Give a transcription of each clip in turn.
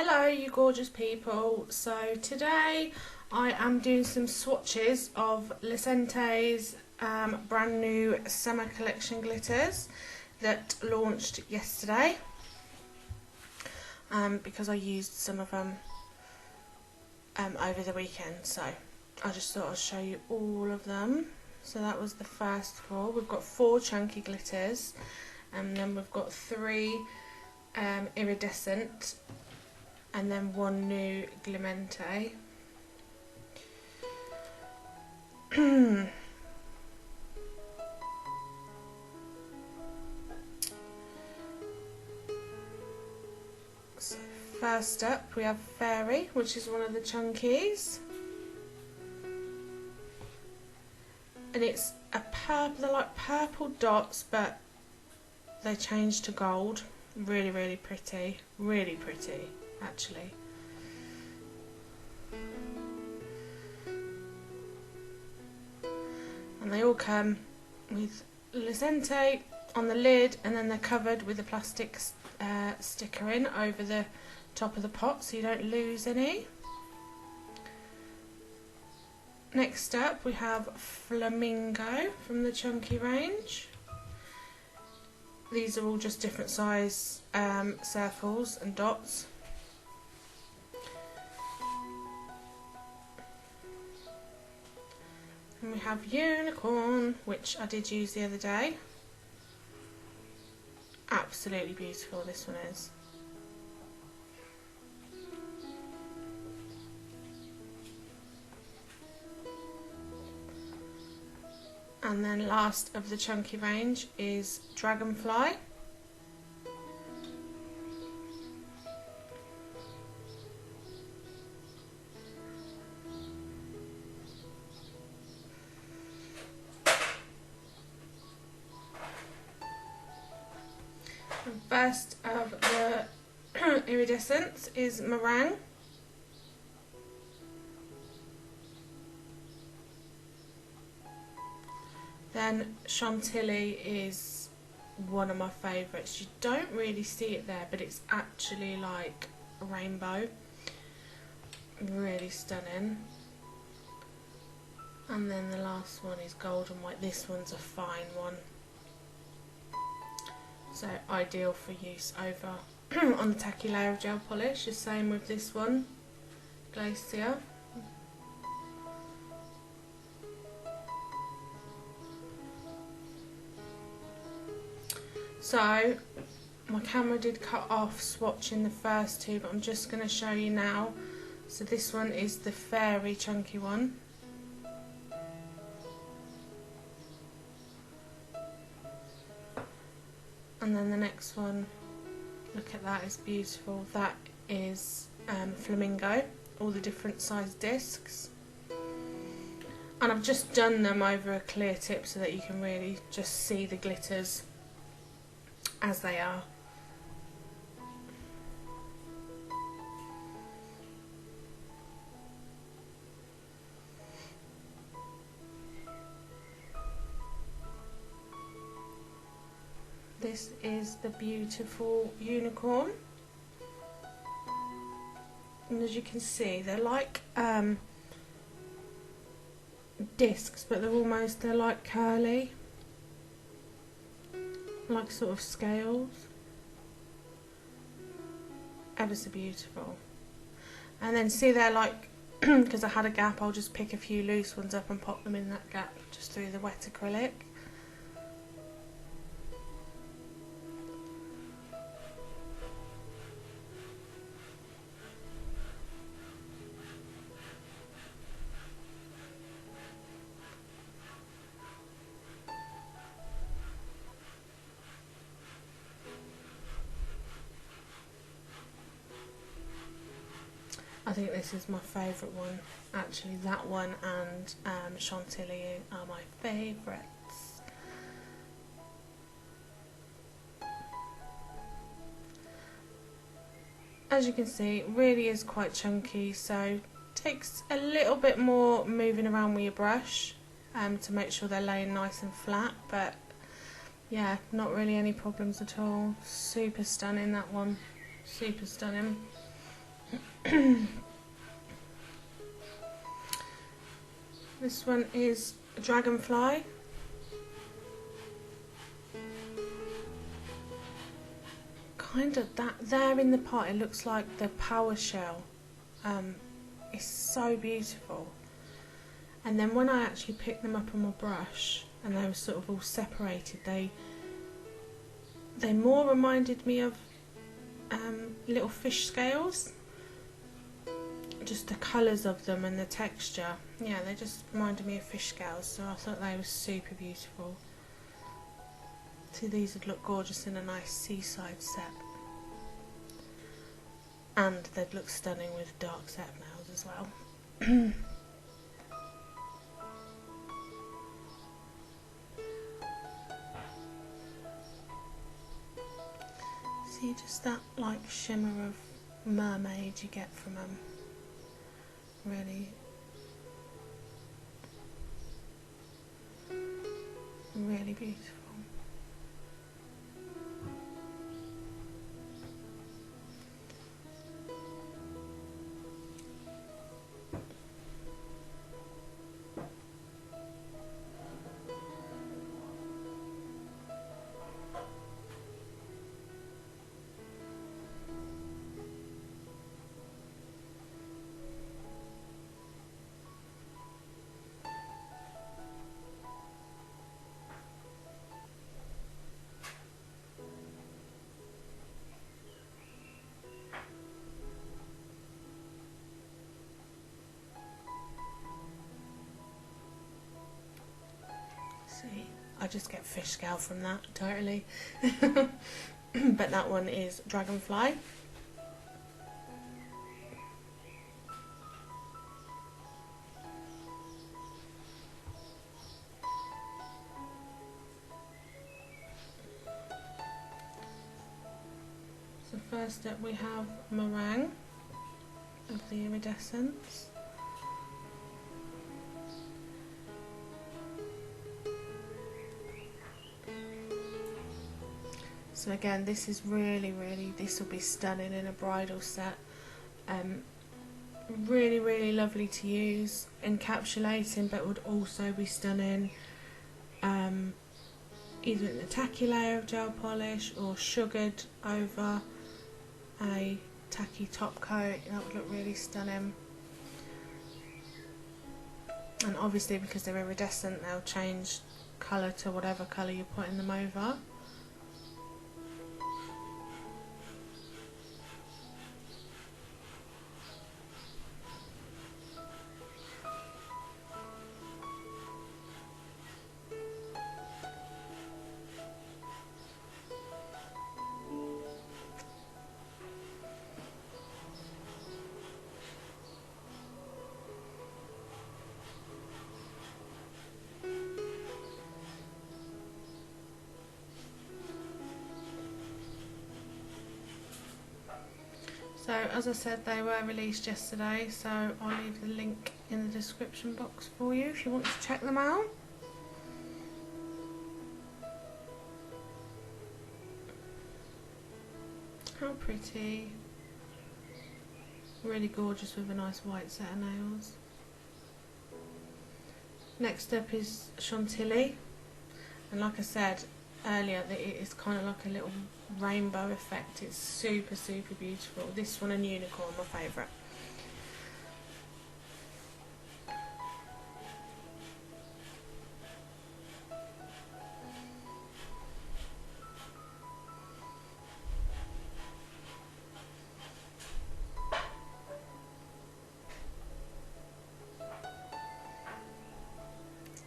Hello you gorgeous people. So today I am doing some swatches of Lecente's brand new summer collection glitters that launched yesterday, because I used some of them over the weekend, so I just thought I'd show you all of them. So that was the first four. We've got 4 chunky glitters, and then we've got 3 iridescent, and then 1 new Glimente. So first up we have Faerie, which is one of the chunkies, and it's a purple. They're like purple dots, but they change to gold. Really pretty, really pretty actually. And they all come with Lecente on the lid, and then they're covered with a plastic sticker in over the top of the pot so you don't lose any. Next up we have Flamingo from the chunky range. These are all just different size circles and dots. And we have Unicorn, which I did use the other day. Absolutely beautiful this one is. And then last of the chunky range is Dragonfly. The first of the iridescent is Meringue. Then Chantilly is one of my favourites. You don't really see it there, but it's actually like a rainbow. Really stunning. And then the last one is gold and white. This one's a fine one, so ideal for use over on the tacky layer of gel polish. The same with this one, Glacier. So my camera did cut off swatching the first 2, but I'm just going to show you now. So this one is the Faerie chunky one. And then the next one, look at that, is beautiful. That is Flamingo, all the different size discs. And I've just done them over a clear tip so that you can really just see the glitters as they are. This is the beautiful Unicorn, and as you can see they're like discs, but they're like curly, like sort of scales. Ever so beautiful. And then see they're like, because I had a gap, I'll just pick a few loose ones up and pop them in that gap just through the wet acrylic. I think this is my favourite one, actually. That one and Chantilly are my favourites. As you can see, it really is quite chunky, so takes a little bit more moving around with your brush to make sure they're laying nice and flat, but yeah, not really any problems at all. Super stunning, that one. Super stunning. This one is Dragonfly. Kind of that there in the pot, it looks like the power shell. It's so beautiful. And then when I actually picked them up on my brush and they were sort of all separated, they more reminded me of little fish scales. Just the colours of them and the texture. Yeah, they just reminded me of fish scales, so I thought they were super beautiful. See, these would look gorgeous in a nice seaside set. And they'd look stunning with dark set nails as well. See, just that like shimmer of mermaid you get from them. Really beautiful. I just get fish scale from that, totally. But that one is Dragonfly. So first up we have Meringue of the Iridescent. So again, this is really, this will be stunning in a bridal set. Really lovely to use, encapsulating, but would also be stunning either in the tacky layer of gel polish or sugared over a tacky top coat. That would look really stunning. And obviously because they're iridescent, they'll change colour to whatever colour you're putting them over. So as I said, they were released yesterday, so I'll leave the link in the description box for you if you want to check them out. How pretty. Really gorgeous with a nice white set of nails. Next up is Chantilly, and like I said earlier, that it is kind of like a little rainbow effect. It's super beautiful. This one and Unicorn, my favourite.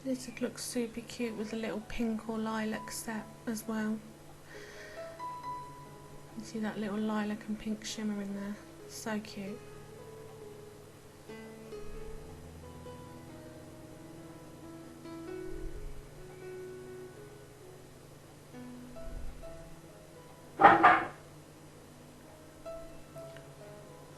This would look super cute with a little pink or lilac set as well. You see that little lilac and pink shimmer in there. So cute.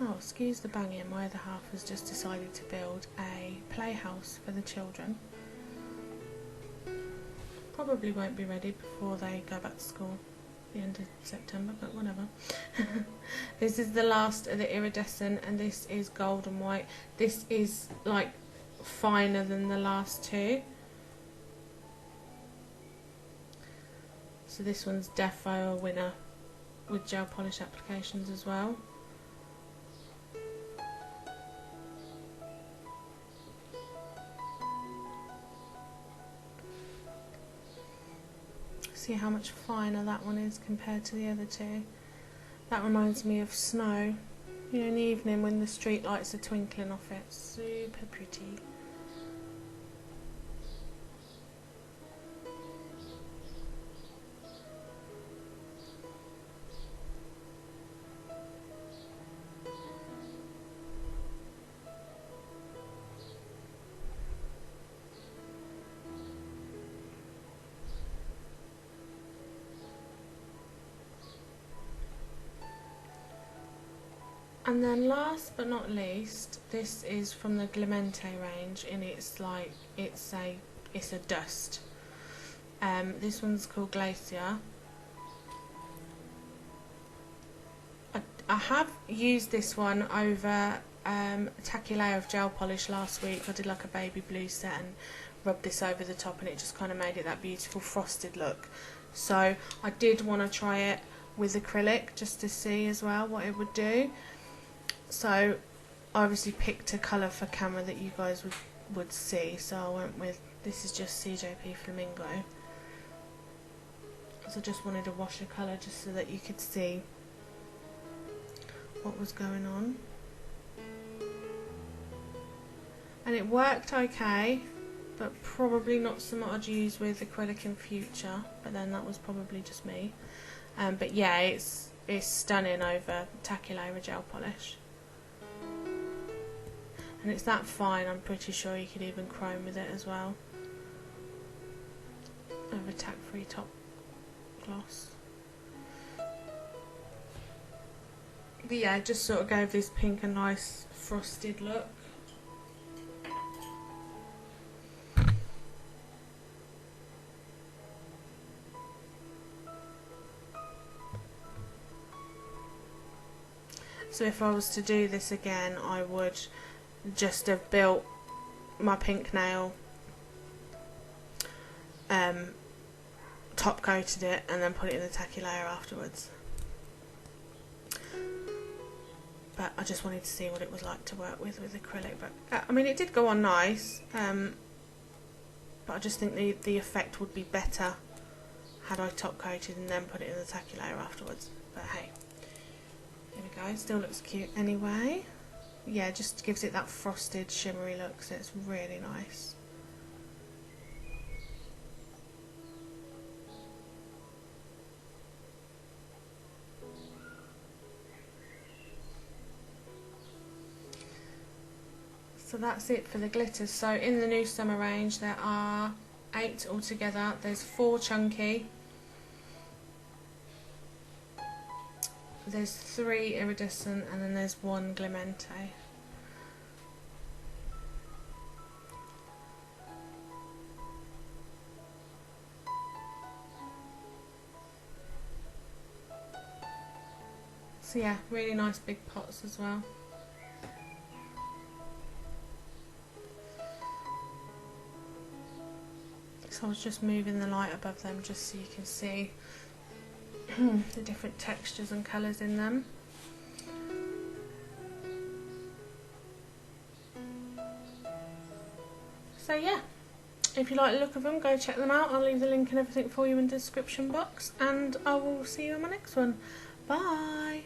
Oh, excuse the banging, my other half has just decided to build a playhouse for the children. Probably won't be ready before they go back to school. the end of September, but whatever. This is the last of the Iridescent, and this is gold and white. This is like finer than the last two. So this one's defo a winner with gel polish applications as well. See how much finer that one is compared to the other two. That reminds me of snow, you know, in the evening when the street lights are twinkling off it. Super pretty. And then last but not least, this is from the Glimente range, and it's like it's a dust. This one's called Glacia. I have used this one over a tacky layer of gel polish last week. I did like a baby blue set and rubbed this over the top, and it just kind of made it that beautiful frosted look. So I did want to try it with acrylic just to see as well what it would do. So I obviously picked a colour for camera that you guys would see, so I went with, this is just CJP Flamingo. So I just wanted a wash of colour just so that you could see what was going on. And it worked okay, but probably not something I'd use with acrylic in future, but then that was probably just me. But yeah, it's stunning over tacky layer gel polish. And it's that fine, I'm pretty sure you could even chrome with it as well. Over tack-free top gloss. But yeah, it just sort of gave this pink a nice frosted look. So if I was to do this again, I would just have built my pink nail, top coated it, and then put it in the tacky layer afterwards. But I just wanted to see what it was like to work with acrylic. But I mean, it did go on nice, but I just think the effect would be better had I top coated and then put it in the tacky layer afterwards. But hey, there we go. It still looks cute anyway. Yeah, just gives it that frosted shimmery look, so it's really nice. So that's it for the glitters. So in the new summer range there are 8 altogether. There's 4 chunky, there's 3 iridescent, and then there's 1 Glimente. So yeah, really nice big pots as well. So I was just moving the light above them just so you can see the different textures and colours in them. So yeah, if you like the look of them, go check them out. I'll leave the link and everything for you in the description box, and I will see you in my next one. Bye!